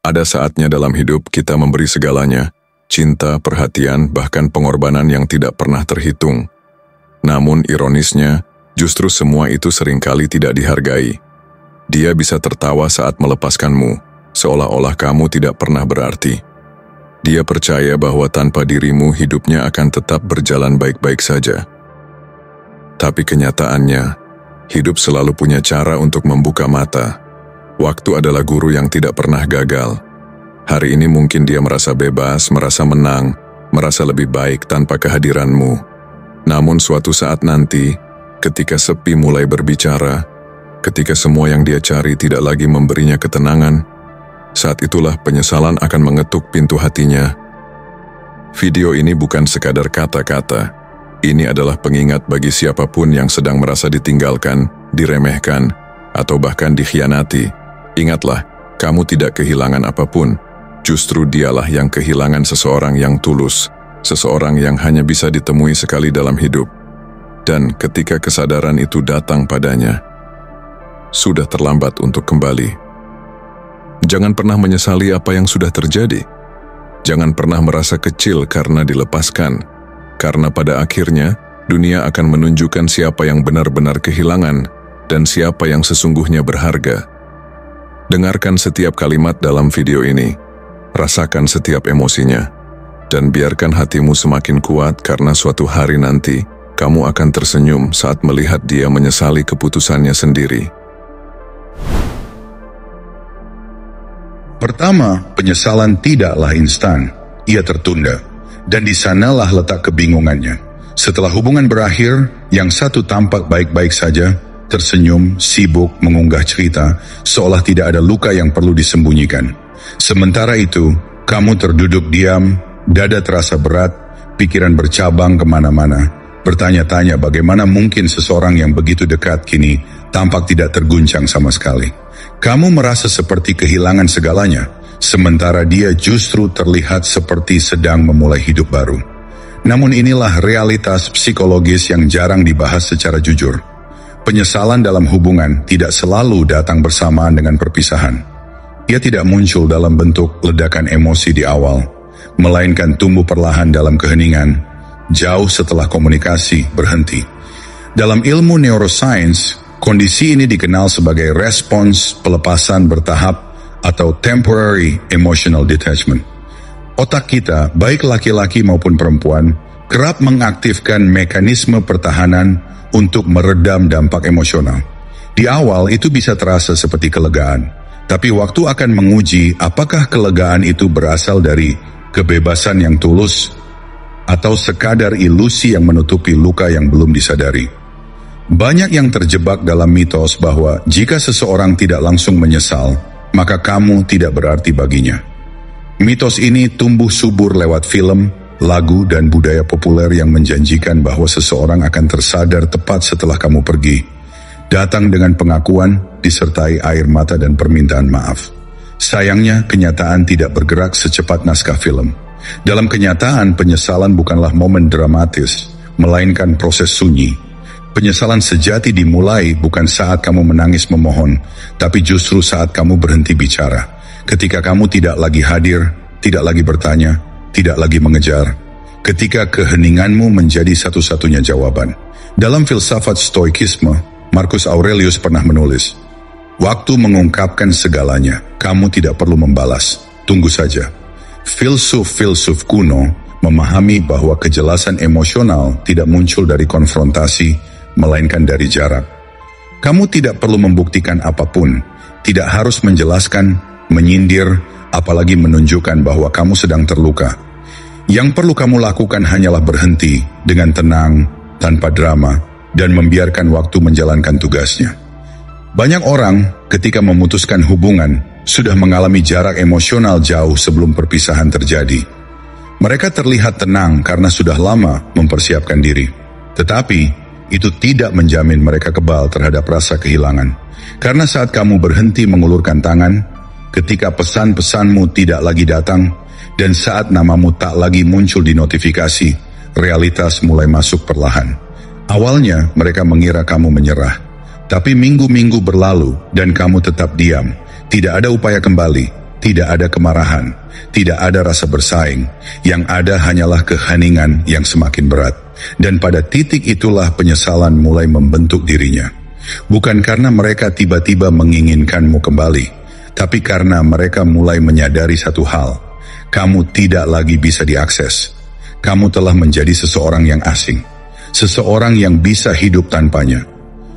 Ada saatnya dalam hidup kita memberi segalanya, cinta, perhatian, bahkan pengorbanan yang tidak pernah terhitung. Namun ironisnya, justru semua itu seringkali tidak dihargai. Dia bisa tertawa saat melepaskanmu, seolah-olah kamu tidak pernah berarti. Dia percaya bahwa tanpa dirimu hidupnya akan tetap berjalan baik-baik saja. Tapi kenyataannya, hidup selalu punya cara untuk membuka mata. Waktu adalah guru yang tidak pernah gagal. Hari ini mungkin dia merasa bebas, merasa menang, merasa lebih baik tanpa kehadiranmu. Namun suatu saat nanti, ketika sepi mulai berbicara, ketika semua yang dia cari tidak lagi memberinya ketenangan, saat itulah penyesalan akan mengetuk pintu hatinya. Video ini bukan sekadar kata-kata. Ini adalah pengingat bagi siapapun yang sedang merasa ditinggalkan, diremehkan, atau bahkan dikhianati. Ingatlah, kamu tidak kehilangan apapun. Justru dialah yang kehilangan seseorang yang tulus, seseorang yang hanya bisa ditemui sekali dalam hidup. Dan ketika kesadaran itu datang padanya, sudah terlambat untuk kembali. Jangan pernah menyesali apa yang sudah terjadi. Jangan pernah merasa kecil karena dilepaskan, karena pada akhirnya dunia akan menunjukkan siapa yang benar-benar kehilangan dan siapa yang sesungguhnya berharga. Dengarkan setiap kalimat dalam video ini, rasakan setiap emosinya, dan biarkan hatimu semakin kuat karena suatu hari nanti kamu akan tersenyum saat melihat dia menyesali keputusannya sendiri. Pertama, penyesalan tidaklah instan, ia tertunda, dan di sanalah letak kebingungannya. Setelah hubungan berakhir, yang satu tampak baik-baik saja, tersenyum, sibuk, mengunggah cerita, seolah tidak ada luka yang perlu disembunyikan. Sementara itu, kamu terduduk diam, dada terasa berat, pikiran bercabang kemana-mana, bertanya-tanya bagaimana mungkin seseorang yang begitu dekat kini tampak tidak terguncang sama sekali. Kamu merasa seperti kehilangan segalanya, sementara dia justru terlihat seperti sedang memulai hidup baru. Namun inilah realitas psikologis yang jarang dibahas secara jujur. Penyesalan dalam hubungan tidak selalu datang bersamaan dengan perpisahan. Ia tidak muncul dalam bentuk ledakan emosi di awal, melainkan tumbuh perlahan dalam keheningan, jauh setelah komunikasi berhenti. Dalam ilmu neuroscience, kondisi ini dikenal sebagai respons pelepasan bertahap atau temporary emotional detachment. Otak kita, baik laki-laki maupun perempuan, kerap mengaktifkan mekanisme pertahanan untuk meredam dampak emosional. Di awal itu bisa terasa seperti kelegaan, tapi waktu akan menguji apakah kelegaan itu berasal dari kebebasan yang tulus atau sekadar ilusi yang menutupi luka yang belum disadari. Banyak yang terjebak dalam mitos bahwa jika seseorang tidak langsung menyesal, maka kamu tidak berarti baginya. Mitos ini tumbuh subur lewat film, lagu, dan budaya populer yang menjanjikan bahwa seseorang akan tersadar tepat setelah kamu pergi, datang dengan pengakuan, disertai air mata dan permintaan maaf. Sayangnya, kenyataan tidak bergerak secepat naskah film. Dalam kenyataan, penyesalan bukanlah momen dramatis, melainkan proses sunyi. Penyesalan sejati dimulai bukan saat kamu menangis memohon, tapi justru saat kamu berhenti bicara. Ketika kamu tidak lagi hadir, tidak lagi bertanya, tidak lagi mengejar. Ketika keheninganmu menjadi satu-satunya jawaban. Dalam filsafat stoikisme, Marcus Aurelius pernah menulis, "Waktu mengungkapkan segalanya, kamu tidak perlu membalas, tunggu saja." Filsuf-filsuf kuno memahami bahwa kejelasan emosional tidak muncul dari konfrontasi, melainkan dari jarak. Kamu tidak perlu membuktikan apapun, tidak harus menjelaskan, menyindir, apalagi menunjukkan bahwa kamu sedang terluka. Yang perlu kamu lakukan hanyalah berhenti dengan tenang, tanpa drama, dan membiarkan waktu menjalankan tugasnya. Banyak orang ketika memutuskan hubungan sudah mengalami jarak emosional jauh sebelum perpisahan terjadi. Mereka terlihat tenang karena sudah lama mempersiapkan diri. Tetapi itu tidak menjamin mereka kebal terhadap rasa kehilangan. Karena saat kamu berhenti mengulurkan tangan, ketika pesan-pesanmu tidak lagi datang, dan saat namamu tak lagi muncul di notifikasi, realitas mulai masuk perlahan. Awalnya mereka mengira kamu menyerah, tapi minggu-minggu berlalu dan kamu tetap diam. Tidak ada upaya kembali, tidak ada kemarahan, tidak ada rasa bersaing. Yang ada hanyalah keheningan yang semakin berat. Dan pada titik itulah penyesalan mulai membentuk dirinya. Bukan karena mereka tiba-tiba menginginkanmu kembali, tapi karena mereka mulai menyadari satu hal. Kamu tidak lagi bisa diakses. Kamu telah menjadi seseorang yang asing. Seseorang yang bisa hidup tanpanya.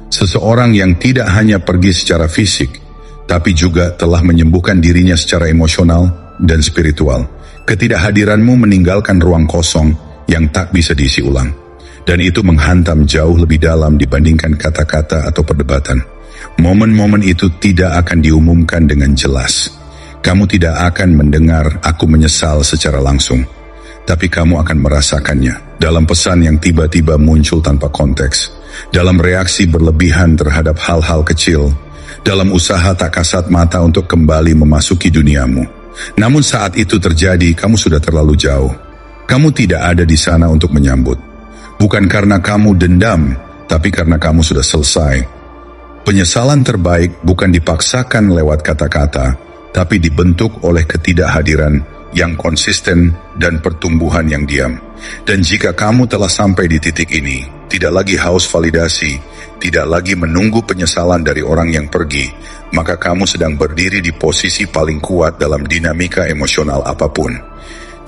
Seseorang yang tidak hanya pergi secara fisik, tapi juga telah menyembuhkan dirinya secara emosional dan spiritual. Ketidakhadiranmu meninggalkan ruang kosong yang tak bisa diisi ulang. Dan itu menghantam jauh lebih dalam dibandingkan kata-kata atau perdebatan. Momen-momen itu tidak akan diumumkan dengan jelas. Kamu tidak akan mendengar aku menyesal secara langsung. Tapi kamu akan merasakannya dalam pesan yang tiba-tiba muncul tanpa konteks. Dalam reaksi berlebihan terhadap hal-hal kecil. Dalam usaha tak kasat mata untuk kembali memasuki duniamu. Namun saat itu terjadi, kamu sudah terlalu jauh. Kamu tidak ada di sana untuk menyambut. Bukan karena kamu dendam, tapi karena kamu sudah selesai. Penyesalan terbaik bukan dipaksakan lewat kata-kata, tapi dibentuk oleh ketidakhadiran yang konsisten dan pertumbuhan yang diam. Dan jika kamu telah sampai di titik ini, tidak lagi haus validasi, tidak lagi menunggu penyesalan dari orang yang pergi, maka kamu sedang berdiri di posisi paling kuat dalam dinamika emosional apapun.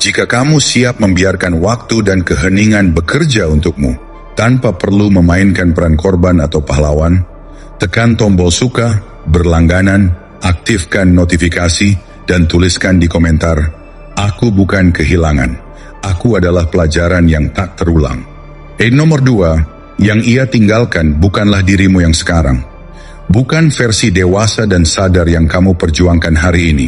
Jika kamu siap membiarkan waktu dan keheningan bekerja untukmu, tanpa perlu memainkan peran korban atau pahlawan, tekan tombol suka, berlangganan, aktifkan notifikasi, dan tuliskan di komentar, "Aku bukan kehilangan, aku adalah pelajaran yang tak terulang." Nomor 2, yang ia tinggalkan bukanlah dirimu yang sekarang. Bukan versi dewasa dan sadar yang kamu perjuangkan hari ini.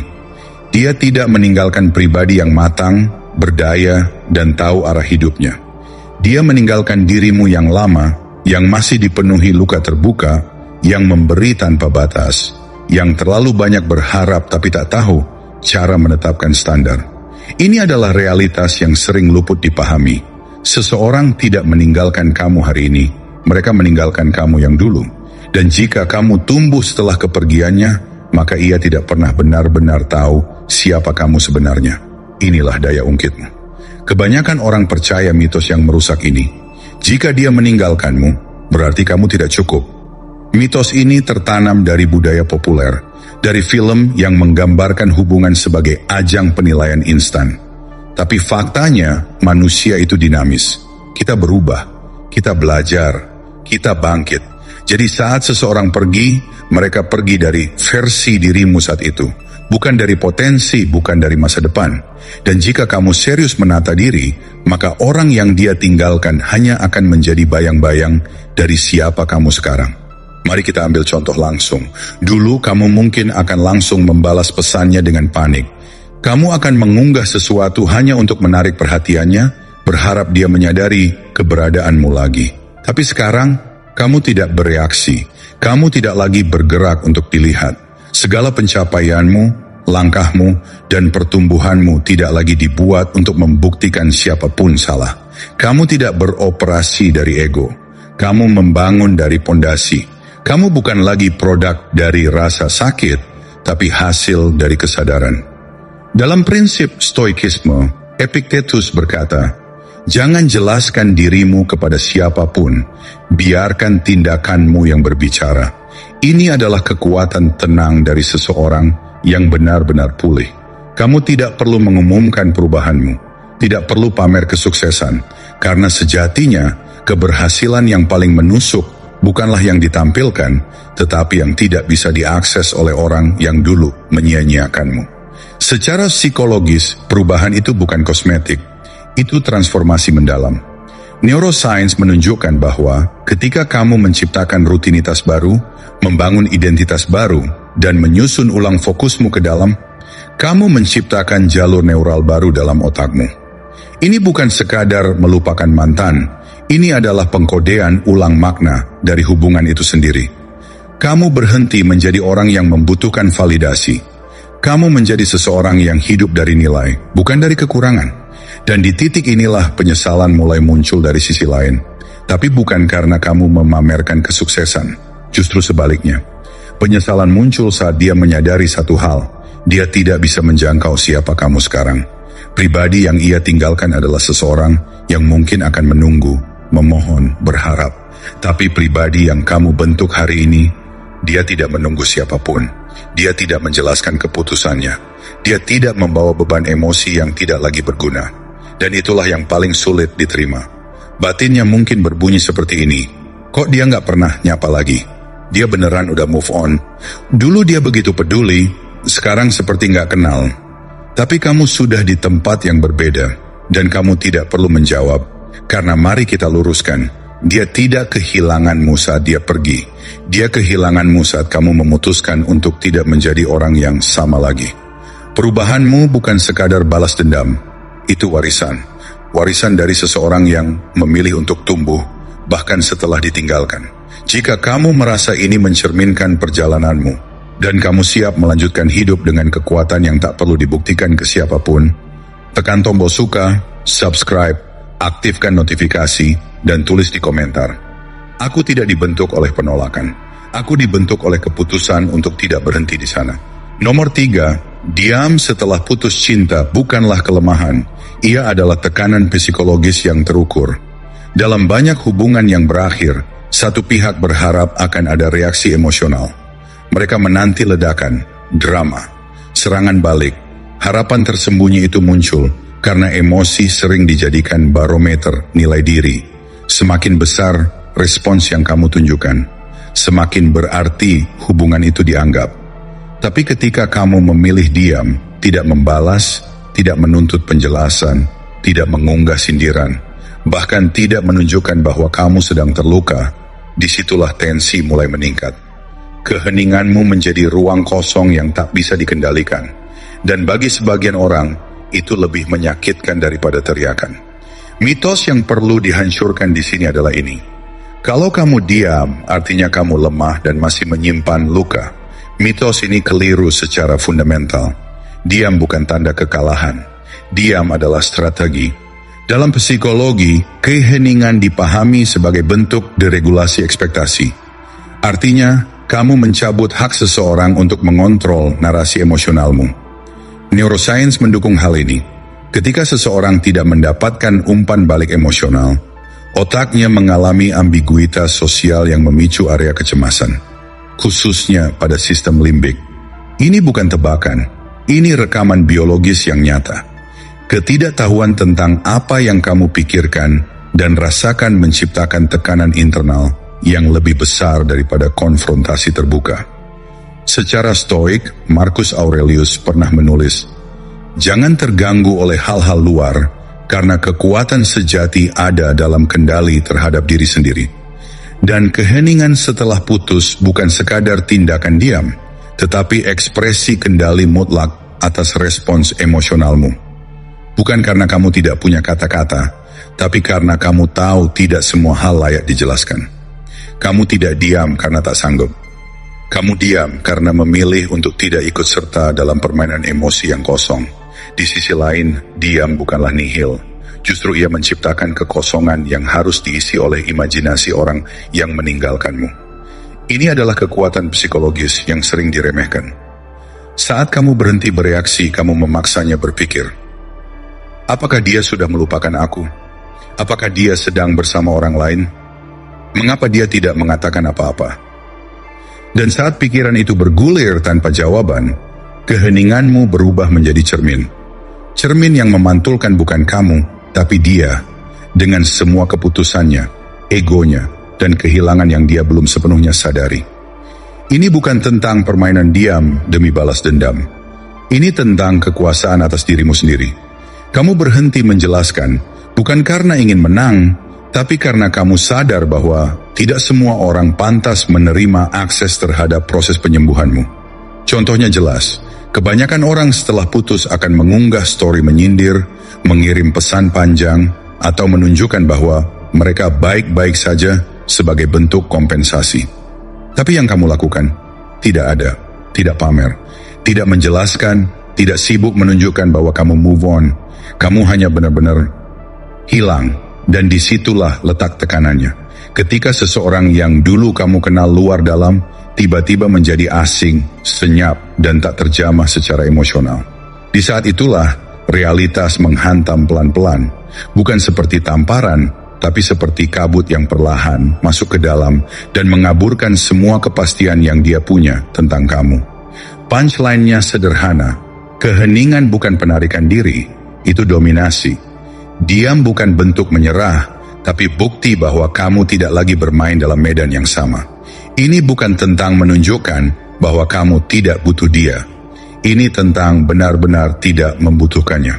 Dia tidak meninggalkan pribadi yang matang, berdaya, dan tahu arah hidupnya. Dia meninggalkan dirimu yang lama, yang masih dipenuhi luka terbuka, yang memberi tanpa batas, yang terlalu banyak berharap tapi tak tahu cara menetapkan standar. Ini adalah realitas yang sering luput dipahami. Seseorang tidak meninggalkan kamu hari ini, mereka meninggalkan kamu yang dulu. Dan jika kamu tumbuh setelah kepergiannya, maka ia tidak pernah benar-benar tahu siapa kamu sebenarnya. Inilah daya ungkitmu. Kebanyakan orang percaya mitos yang merusak ini. Jika dia meninggalkanmu, berarti kamu tidak cukup. Mitos ini tertanam dari budaya populer, dari film yang menggambarkan hubungan sebagai ajang penilaian instan. Tapi faktanya, manusia itu dinamis. Kita berubah, kita belajar, kita bangkit. Jadi saat seseorang pergi, mereka pergi dari versi dirimu saat itu. Bukan dari potensi, bukan dari masa depan. Dan jika kamu serius menata diri, maka orang yang dia tinggalkan hanya akan menjadi bayang-bayang dari siapa kamu sekarang. Mari kita ambil contoh langsung. Dulu kamu mungkin akan langsung membalas pesannya dengan panik. Kamu akan mengunggah sesuatu hanya untuk menarik perhatiannya, berharap dia menyadari keberadaanmu lagi. Tapi sekarang, kamu tidak bereaksi. Kamu tidak lagi bergerak untuk dilihat. Segala pencapaianmu, langkahmu, dan pertumbuhanmu tidak lagi dibuat untuk membuktikan siapapun salah. Kamu tidak beroperasi dari ego. Kamu membangun dari pondasi. Kamu bukan lagi produk dari rasa sakit, tapi hasil dari kesadaran. Dalam prinsip stoikisme, Epictetus berkata, "Jangan jelaskan dirimu kepada siapapun, biarkan tindakanmu yang berbicara." Ini adalah kekuatan tenang dari seseorang yang benar-benar pulih. Kamu tidak perlu mengumumkan perubahanmu, tidak perlu pamer kesuksesan, karena sejatinya keberhasilan yang paling menusuk bukanlah yang ditampilkan, tetapi yang tidak bisa diakses oleh orang yang dulu menyia-nyiakanmu. Secara psikologis, perubahan itu bukan kosmetik, itu transformasi mendalam. Neuroscience menunjukkan bahwa ketika kamu menciptakan rutinitas baru, membangun identitas baru, dan menyusun ulang fokusmu ke dalam, kamu menciptakan jalur neural baru dalam otakmu. Ini bukan sekadar melupakan mantan, ini adalah pengkodean ulang makna dari hubungan itu sendiri. Kamu berhenti menjadi orang yang membutuhkan validasi. Kamu menjadi seseorang yang hidup dari nilai, bukan dari kekurangan. Dan di titik inilah penyesalan mulai muncul dari sisi lain. Tapi bukan karena kamu memamerkan kesuksesan, justru sebaliknya. Penyesalan muncul saat dia menyadari satu hal, Dia tidak bisa menjangkau siapa kamu sekarang. Pribadi yang ia tinggalkan adalah seseorang yang mungkin akan menunggu, memohon, berharap. Tapi pribadi yang kamu bentuk hari ini, dia tidak menunggu siapapun. Dia tidak menjelaskan keputusannya. Dia tidak membawa beban emosi yang tidak lagi berguna. Dan itulah yang paling sulit diterima. Batinnya mungkin berbunyi seperti ini. Kok dia nggak pernah nyapa lagi? Dia beneran udah move on. Dulu dia begitu peduli, sekarang seperti nggak kenal. Tapi kamu sudah di tempat yang berbeda, dan kamu tidak perlu menjawab. Karena mari kita luruskan, dia tidak kehilanganmu saat dia pergi. Dia kehilanganmu saat kamu memutuskan untuk tidak menjadi orang yang sama lagi. Perubahanmu bukan sekadar balas dendam, itu warisan. Warisan dari seseorang yang memilih untuk tumbuh, bahkan setelah ditinggalkan. Jika kamu merasa ini mencerminkan perjalananmu, dan kamu siap melanjutkan hidup dengan kekuatan yang tak perlu dibuktikan ke siapapun, tekan tombol suka, subscribe, aktifkan notifikasi, dan tulis di komentar. Aku tidak dibentuk oleh penolakan. Aku dibentuk oleh keputusan untuk tidak berhenti di sana. Nomor 3, diam setelah putus cinta bukanlah kelemahan. Ia adalah tekanan psikologis yang terukur. Dalam banyak hubungan yang berakhir, satu pihak berharap akan ada reaksi emosional. Mereka menanti ledakan, drama, serangan balik. Harapan tersembunyi itu muncul karena emosi sering dijadikan barometer nilai diri. Semakin besar respons yang kamu tunjukkan, semakin berarti hubungan itu dianggap. Tapi ketika kamu memilih diam, tidak membalas, tidak menuntut penjelasan, tidak mengunggah sindiran, bahkan tidak menunjukkan bahwa kamu sedang terluka, disitulah tensi mulai meningkat. Keheninganmu menjadi ruang kosong yang tak bisa dikendalikan. Dan bagi sebagian orang, itu lebih menyakitkan daripada teriakan. Mitos yang perlu dihancurkan di sini adalah ini. Kalau kamu diam, artinya kamu lemah dan masih menyimpan luka. Mitos ini keliru secara fundamental. Diam bukan tanda kekalahan. Diam adalah strategi. Dalam psikologi, keheningan dipahami sebagai bentuk deregulasi ekspektasi. Artinya, kamu mencabut hak seseorang untuk mengontrol narasi emosionalmu. Neuroscience mendukung hal ini. Ketika seseorang tidak mendapatkan umpan balik emosional, otaknya mengalami ambiguitas sosial yang memicu area kecemasan, khususnya pada sistem limbik. Ini bukan tebakan, ini rekaman biologis yang nyata. Ketidaktahuan tentang apa yang kamu pikirkan dan rasakan menciptakan tekanan internal yang lebih besar daripada konfrontasi terbuka. Secara stoik, Marcus Aurelius pernah menulis, "Jangan terganggu oleh hal-hal luar, karena kekuatan sejati ada dalam kendali terhadap diri sendiri." Dan keheningan setelah putus bukan sekadar tindakan diam, tetapi ekspresi kendali mutlak atas respons emosionalmu. Bukan karena kamu tidak punya kata-kata, tapi karena kamu tahu tidak semua hal layak dijelaskan. Kamu tidak diam karena tak sanggup. Kamu diam karena memilih untuk tidak ikut serta dalam permainan emosi yang kosong. Di sisi lain, diam bukanlah nihil. Justru ia menciptakan kekosongan yang harus diisi oleh imajinasi orang yang meninggalkanmu. Ini adalah kekuatan psikologis yang sering diremehkan. Saat kamu berhenti bereaksi, kamu memaksanya berpikir, apakah dia sudah melupakan aku? Apakah dia sedang bersama orang lain? Mengapa dia tidak mengatakan apa-apa? Dan saat pikiran itu bergulir tanpa jawaban, keheninganmu berubah menjadi cermin. Cermin yang memantulkan bukan kamu, tapi dia, dengan semua keputusannya, egonya, dan kehilangan yang dia belum sepenuhnya sadari. Ini bukan tentang permainan diam demi balas dendam. Ini tentang kekuasaan atas dirimu sendiri. Kamu berhenti menjelaskan, bukan karena ingin menang, tapi karena kamu sadar bahwa tidak semua orang pantas menerima akses terhadap proses penyembuhanmu. Contohnya jelas, kebanyakan orang setelah putus akan mengunggah story menyindir, mengirim pesan panjang, atau menunjukkan bahwa mereka baik-baik saja sebagai bentuk kompensasi. Tapi yang kamu lakukan, tidak ada, tidak pamer, tidak menjelaskan, tidak sibuk menunjukkan bahwa kamu move on. Kamu hanya benar-benar hilang. Dan disitulah letak tekanannya. Ketika seseorang yang dulu kamu kenal luar dalam tiba-tiba menjadi asing, senyap, dan tak terjamah secara emosional. Di saat itulah realitas menghantam pelan-pelan, bukan seperti tamparan, tapi seperti kabut yang perlahan masuk ke dalam dan mengaburkan semua kepastian yang dia punya tentang kamu. Punchline-nya sederhana, keheningan bukan penarikan diri, itu dominasi. Diam bukan bentuk menyerah, tapi bukti bahwa kamu tidak lagi bermain dalam medan yang sama. Ini bukan tentang menunjukkan bahwa kamu tidak butuh dia. Ini tentang benar-benar tidak membutuhkannya.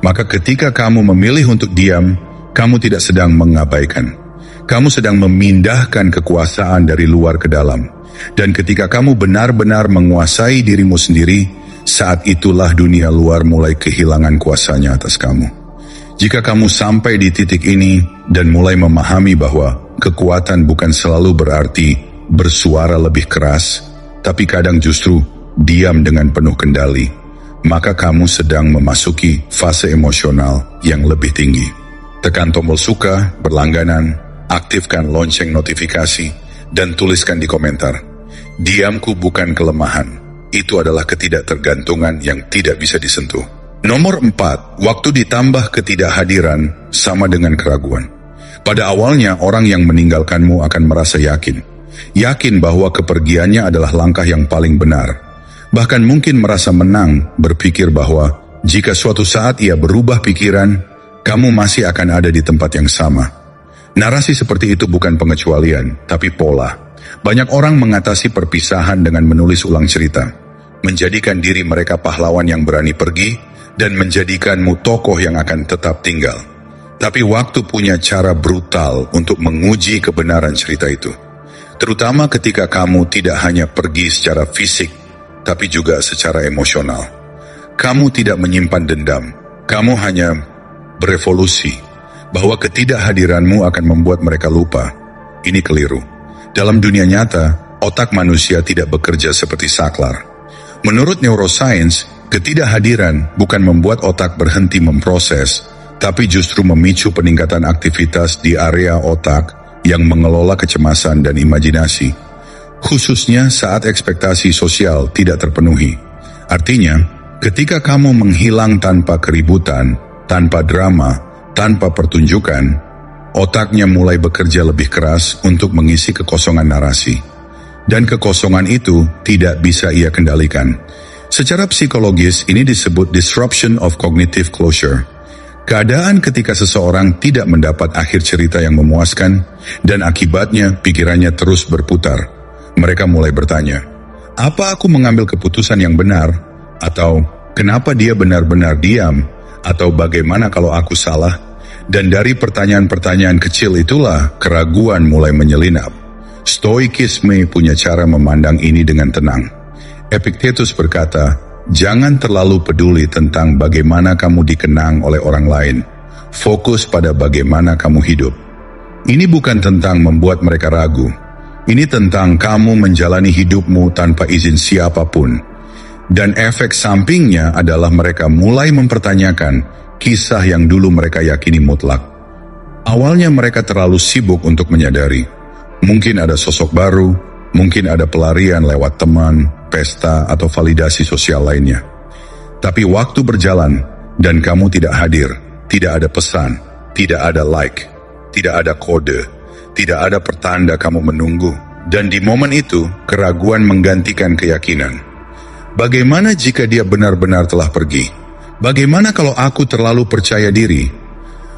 Maka ketika kamu memilih untuk diam, kamu tidak sedang mengabaikan. Kamu sedang memindahkan kekuasaan dari luar ke dalam. Dan ketika kamu benar-benar menguasai dirimu sendiri, saat itulah dunia luar mulai kehilangan kuasanya atas kamu. Jika kamu sampai di titik ini dan mulai memahami bahwa kekuatan bukan selalu berarti bersuara lebih keras, tapi kadang justru diam dengan penuh kendali, maka kamu sedang memasuki fase emosional yang lebih tinggi. Tekan tombol suka, berlangganan, aktifkan lonceng notifikasi, dan tuliskan di komentar, diamku bukan kelemahan, itu adalah ketidaktergantungan yang tidak bisa disentuh. Nomor 4, waktu ditambah ketidakhadiran sama dengan keraguan. Pada awalnya orang yang meninggalkanmu akan merasa yakin bahwa kepergiannya adalah langkah yang paling benar. Bahkan mungkin merasa menang, berpikir bahwa jika suatu saat ia berubah pikiran, kamu masih akan ada di tempat yang sama. Narasi seperti itu bukan pengecualian, tapi pola. Banyak orang mengatasi perpisahan dengan menulis ulang cerita, menjadikan diri mereka pahlawan yang berani pergi, dan menjadikanmu tokoh yang akan tetap tinggal. Tapi waktu punya cara brutal untuk menguji kebenaran cerita itu. Terutama ketika kamu tidak hanya pergi secara fisik, tapi juga secara emosional. Kamu tidak menyimpan dendam, kamu hanya berevolusi, bahwa ketidakhadiranmu akan membuat mereka lupa. Ini keliru. Dalam dunia nyata, otak manusia tidak bekerja seperti saklar. Menurut neuroscience, ketidakhadiran bukan membuat otak berhenti memproses, tapi justru memicu peningkatan aktivitas di area otak yang mengelola kecemasan dan imajinasi, khususnya saat ekspektasi sosial tidak terpenuhi. Artinya, ketika kamu menghilang tanpa keributan, tanpa drama, tanpa pertunjukan, otaknya mulai bekerja lebih keras untuk mengisi kekosongan narasi. Dan kekosongan itu tidak bisa ia kendalikan. Secara psikologis, ini disebut disruption of cognitive closure. Keadaan ketika seseorang tidak mendapat akhir cerita yang memuaskan, dan akibatnya pikirannya terus berputar. Mereka mulai bertanya, apa aku mengambil keputusan yang benar? Atau, kenapa dia benar-benar diam? Atau bagaimana kalau aku salah? Dan dari pertanyaan-pertanyaan kecil itulah keraguan mulai menyelinap. Stoikisme punya cara memandang ini dengan tenang. Epictetus berkata, jangan terlalu peduli tentang bagaimana kamu dikenang oleh orang lain. Fokus pada bagaimana kamu hidup. Ini bukan tentang membuat mereka ragu. Ini tentang kamu menjalani hidupmu tanpa izin siapapun. Dan efek sampingnya adalah mereka mulai mempertanyakan kisah yang dulu mereka yakini mutlak. Awalnya mereka terlalu sibuk untuk menyadari. Mungkin ada sosok baru, mungkin ada pelarian lewat teman, pesta, atau validasi sosial lainnya. Tapi waktu berjalan, dan kamu tidak hadir, tidak ada pesan, tidak ada like, tidak ada kode, tidak ada pertanda kamu menunggu. Dan di momen itu, keraguan menggantikan keyakinan. Bagaimana jika dia benar-benar telah pergi? Bagaimana kalau aku terlalu percaya diri?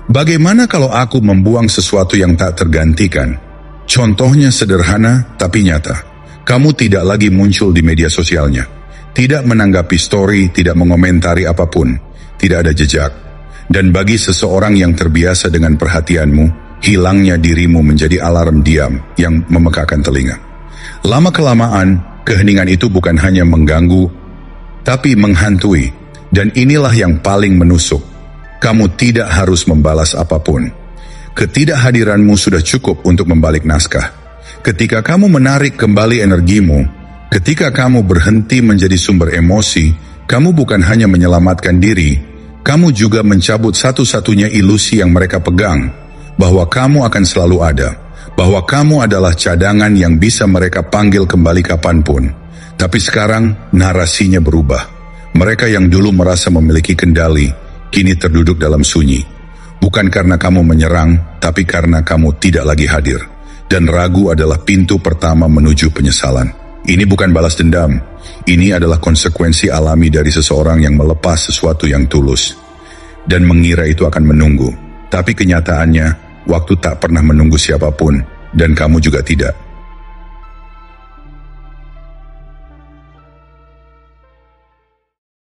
Bagaimana kalau aku membuang sesuatu yang tak tergantikan? Contohnya sederhana tapi nyata. Kamu tidak lagi muncul di media sosialnya, tidak menanggapi story, tidak mengomentari apapun, tidak ada jejak. Dan bagi seseorang yang terbiasa dengan perhatianmu, hilangnya dirimu menjadi alarm diam yang memekakan telinga. Lama-kelamaan, keheningan itu bukan hanya mengganggu, tapi menghantui. Dan inilah yang paling menusuk. Kamu tidak harus membalas apapun. Ketidakhadiranmu sudah cukup untuk membalik naskah. Ketika kamu menarik kembali energimu, ketika kamu berhenti menjadi sumber emosi, kamu bukan hanya menyelamatkan diri, kamu juga mencabut satu-satunya ilusi yang mereka pegang, bahwa kamu akan selalu ada, bahwa kamu adalah cadangan yang bisa mereka panggil kembali kapanpun. Tapi sekarang narasinya berubah. Mereka yang dulu merasa memiliki kendali, kini terduduk dalam sunyi. Bukan karena kamu menyerang, tapi karena kamu tidak lagi hadir. Dan ragu adalah pintu pertama menuju penyesalan. Ini bukan balas dendam. Ini adalah konsekuensi alami dari seseorang yang melepas sesuatu yang tulus dan mengira itu akan menunggu. Tapi kenyataannya, waktu tak pernah menunggu siapapun, dan kamu juga tidak.